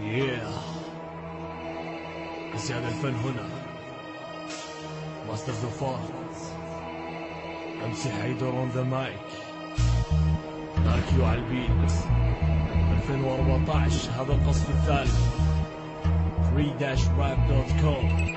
زيادة الفن هنا ماسترز اوف ارت. امسي حيدر اون ذا مايك، ناركيو على البيت. 2014 هذا القصف الثالث. 3-rap.com.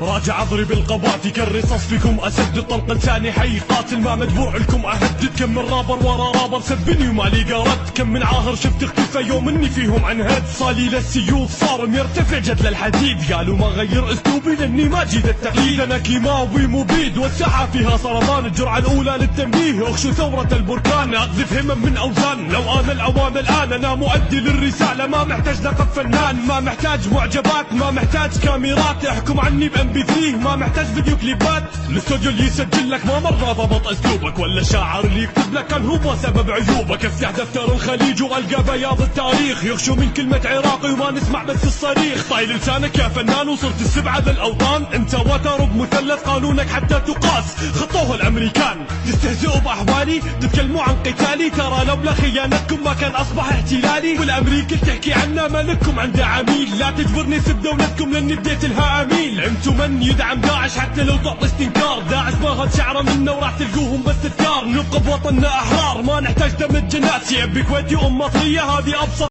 راجع اضرب القبات كالرصاص فيكم، اسدد طلق لساني حي قاتل ما مدفوع لكم اهدد. كم من رابر ورا رابر سبني وما لي قرد، كم من عاهر شفت اختفى يوم اني فيهم عنهد. صالي للسيوف صار يرتفع جدل الحديد، قالوا ما غير اسلوبي لاني ما جيد التقليد. انا كيماوي مبيد والساحه فيها سرطان، الجرعه الاولى للتنبيه اخشوا ثوره البركان. اقذف همم من اوزان لو انا الاوان الان، انا مؤدي للرساله ما محتاج لقب فنان، ما محتاج معجبات ما محتاج كاميرات، احكم عني بMP3 ما محتاج فيديو كليبات. الاستوديو اللي يسجل لك ما مره ضبط اسلوبك، ولا الشاعر اللي يكتب لك كان هو سبب عيوبك. افتح دفتر الخليج والقى بياض التاريخ، يغشوا من كلمه عراقي وما نسمع بس الصريخ. طايل لسانك يا فنان وصرت السبعه ذا الاوطان، انت وتر بمثلث قانونك حتى تقاس، خطوه الامريكان. تستهزئوا باحوالي تتكلموا عن قتالي، ترى لولا خيانتكم ما كان اصبح احتلالي. والامريكا تحكي عنا ما لكم عند عميل، لا تجبرني سب دولتكم لاني اديت لها اميل. انتم من يدعم داعش حتى لو تعطي استنكار، داعش ما غد شعره منا وراح تلقوهم بس تذكار. نبقى بوطننا احرار ما نحتاج دم الجنات، شعب كويتي ام مصريه هذه ابسط